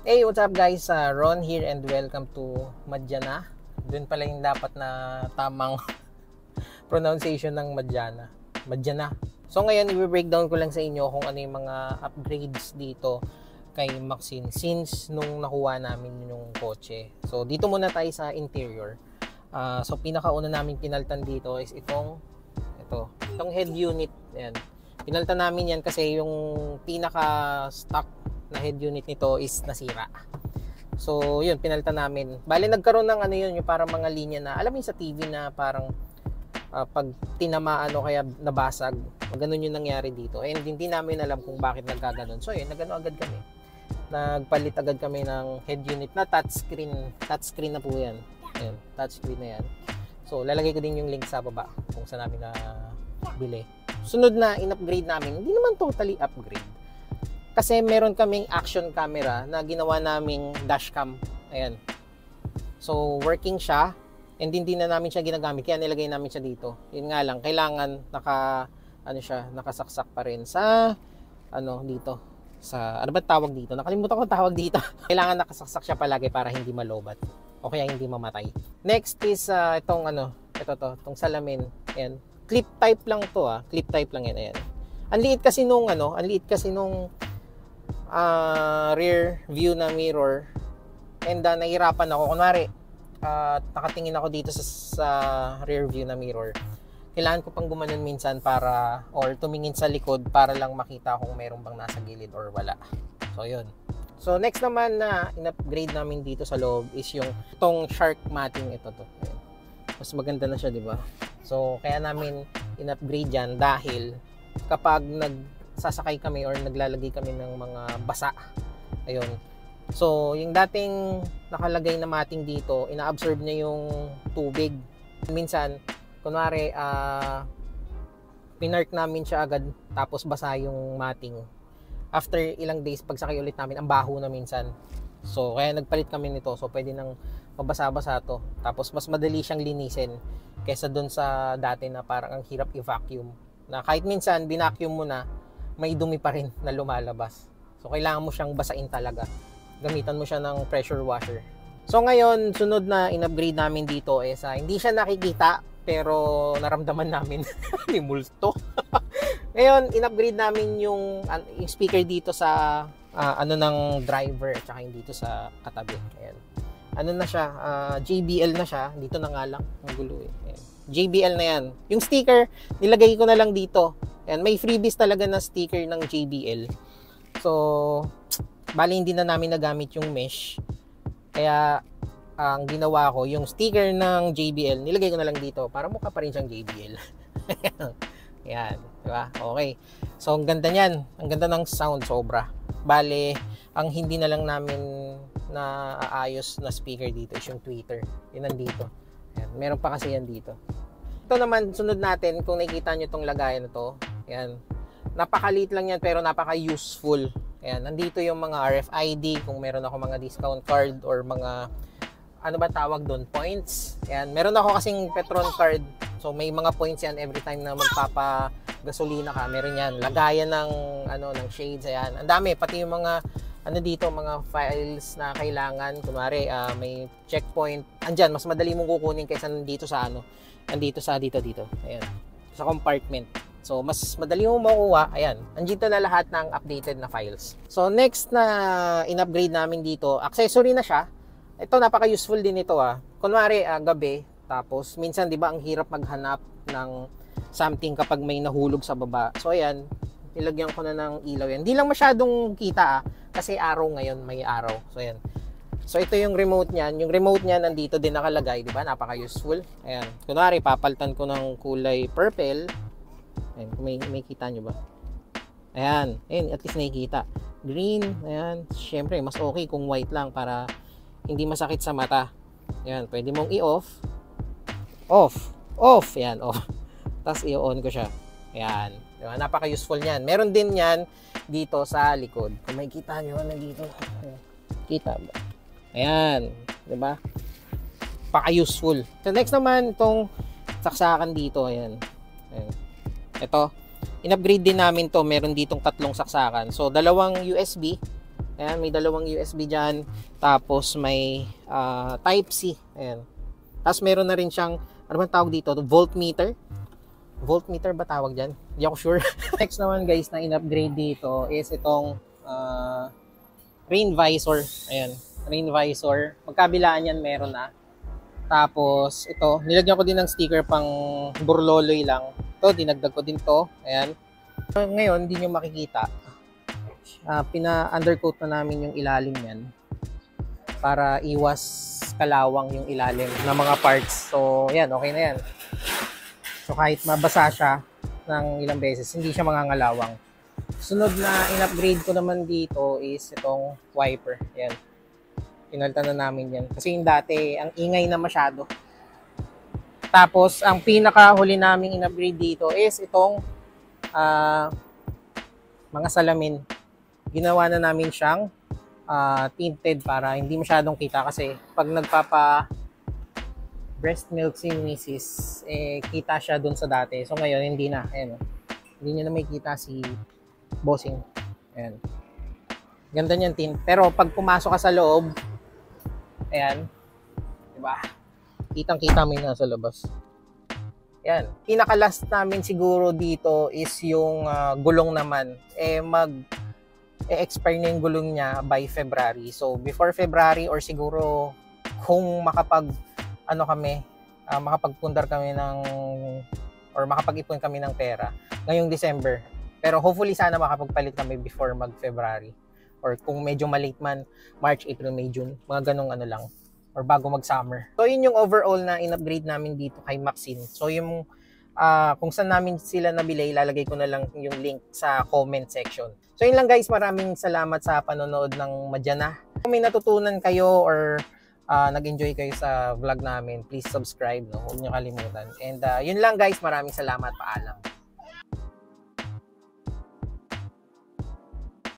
Hey, what's up guys? Ron here and welcome to Madyana. Doon pala yung dapat na tamang pronunciation ng Madyana. Madyana. So ngayon, i-breakdown ko lang sa inyo kung ano yung mga upgrades dito kay Maxine since nung nakuha namin yung kotse. So dito muna tayo sa interior. So pinakauna namin pinaltan dito is itong head unit. Ayan. Pinaltan namin yan kasi yung pinaka-stock na head unit nito is nasira. So, yun, pinalitan namin. Bale, nagkaroon ng ano yun, yung parang mga linya na, alam mo sa TV na parang pag tinamaan o kaya nabasag, ganun yung nangyari dito. And hindi namin alam kung bakit nagkaganon. So, yun, nagano agad kami. Nagpalit agad kami ng head unit na touchscreen. Touchscreen na po yan. Ayan, touchscreen na yan. So, lalagay ko din yung link sa baba kung saan namin na bili. Sunod na in-upgrade namin, hindi naman totally upgrade. Kasi meron kaming action camera na ginawa naming dashcam. Ayan. So, working siya. And hindi na namin siya ginagamit. Kaya nilagay namin siya dito. Yun nga lang, kailangan nakasaksak pa rin sa, dito. Sa, ano ba tawag dito? Nakalimutan ko tawag dito. Kailangan nakasaksak siya palagi para hindi malobat. O kaya hindi mamatay. Next is, itong salamin. Ayan. Clip type lang to Clip type lang yan. Ayan. Ang liit kasi nung, rear view na mirror, and nahirapan ako kunwari nakatingin ako dito sa rear view na mirror, kailangan ko pang gumanon minsan para or tumingin sa likod para lang makita kung meron bang nasa gilid or wala. So yun. So next naman na in-upgrade namin dito sa loob is yung itong shark matting. Ito Ayan. Mas maganda na siya, di ba? So kaya namin in-upgrade yan dahil kapag sasakay kami or naglalagay kami ng mga basa. Ayun. So, yung dating nakalagay na matting dito, ina-absorb niya yung tubig. Minsan, kunwari, pinark namin siya agad tapos basa yung matting. After ilang days, pagsakay ulit namin, ang baho na minsan. So, kaya nagpalit kami nito. So, pwede nang mabasa-basa to. Tapos, mas madali siyang linisin kaysa dun sa dati na parang ang hirap i-vacuum. Na kahit minsan, binacuum mo na, may dumi pa rin na lumalabas. So, kailangan mo siyang basain talaga. Gamitan mo siya ng pressure washer. So, ngayon, sunod na in-upgrade namin dito is, hindi siya nakikita, pero naramdaman namin ni multo. Ngayon, in-upgrade namin yung speaker dito sa, ng driver, at saka yung dito sa katabi. Ayan. Ano na siya, JBL na siya. Dito na nga lang, ang gulo Ayan. JBL na yan. Yung sticker, nilagay ko na lang dito. Ayan, may freebies talaga na sticker ng JBL. So, bali hindi na namin nagamit yung mesh. Kaya, ang ginawa ko, yung sticker ng JBL, nilagay ko na lang dito para mukha pa rin siyang JBL. Ayan, diba? Okay. So, ang ganda niyan. Ang ganda ng sound, sobra. Bali, ang hindi na lang namin na aayos na speaker dito is yung tweeter. Yun nandito. Ayan, meron pa kasi yan dito. Ito naman, sunod natin, kung nakikita nyo itong lagayan na to, ayan, napakaliit lang yan pero napaka-useful. Ayan, nandito yung mga RFID, kung meron ako mga discount card or mga, ano ba tawag doon, points. Ayan, meron ako kasing Petron card, so may mga points yan every time na magpapagasolina ka, meron yan. Lagayan ng, ng shades, ayan. Ang dami, pati yung mga, dito, mga files na kailangan. Kunwari, may checkpoint. Andyan, mas madali mong kukunin kaysa nandito sa dito. Ayan. Sa compartment. So, mas madali mo makuha. Ayan. Andito na lahat ng updated na files. So, next na in-upgrade namin dito, accessory na siya. Ito, napaka-useful din ito Kunwari, gabi, tapos minsan, di ba, ang hirap maghanap ng something kapag may nahulog sa baba. So, ayan. Nilagyan ko na ng ilaw yan. Hindi lang masyadong kita kasi araw ngayon, may araw. So, ayan. So, ito yung remote niyan. Yung remote niyan, nandito din nakalagay. Diba? Napaka-useful. Ayan. Kunwari, papalitan ko ng kulay purple. Ayan. May kita nyo ba? Ayan. Ayan. At least nakikita. Green. Ayan. Siyempre, mas okay kung white lang para hindi masakit sa mata. Ayan. Pwede mong i-off. Off. Ayan. Off. Tapos, i-on ko siya. Ayan. Diba? Napaka-useful niyan. Meron din yan dito sa likod. Kung makikita nyo, nandito. Ayan. Kita ba? Ayan, 'di ba? Paka-useful. So next naman itong saksakan dito, ayan. Ayan. Ito, in-upgrade din namin 'to. Meron ditong tatlong saksakan. So dalawang USB, Ayan, may dalawang USB dyan. Tapos may Type-C. Ayan. Tapos meron na rin siyang, ano bang tawag dito? Voltmeter. Voltmeter ba tawag dyan? Hindi ako sure. Next naman guys na in-upgrade dito is itong rain visor. Ayan, rain visor. Magkabilaan yan meron na. Tapos ito, nilagyan ko din ng sticker pang burloloy lang. Ito, dinagdag ko din to. Ayan. Ngayon, hindi nyo makikita. Pina-undercoat na namin yung ilalim yan para iwas kalawang yung ilalim ng mga parts. So, yan, okay na yan. So, kahit mabasa siya ng ilang beses, hindi siya mangangalawang. Sunod na in-upgrade ko naman dito is itong wiper. Yan. Pinalitan na namin yan. Kasi yung dati, ang ingay na masyado. Tapos, ang pinakahuli naming in-upgrade dito is itong mga salamin. Ginawa na namin siyang tinted para hindi masyadong kita kasi pag nagpapa breast milk si misis, kita siya dun sa dati. So ngayon hindi na. Ayan, hindi niya na may kita si bossing. Ayan. Ganda niyan tint. Pero pag pumasok ka sa loob, ayan, diba? Kitang-kita mo yung nasa labas. Ayan. Pinaka-last namin siguro dito is yung gulong naman. Expire na yung gulong niya by February. So, before February or siguro kung makapagpundar kami or makapag-ipon kami ng pera ngayong December. Pero hopefully sana makapagpalit kami before mag-February. Or kung medyo malate man, March, April, May, June. Mga ganong ano lang. Or bago mag-summer. So, yun yung overall na in-upgrade namin dito kay Maxine. So, yung kung saan namin sila nabili, ilalagay ko na lang yung link sa comment section. So yun lang guys, maraming salamat sa panonood ng Madyana. Kung may natutunan kayo or nag-enjoy kayo sa vlog namin, please subscribe, no? Huwag niyo kalimutan. And yun lang guys, maraming salamat, paalam.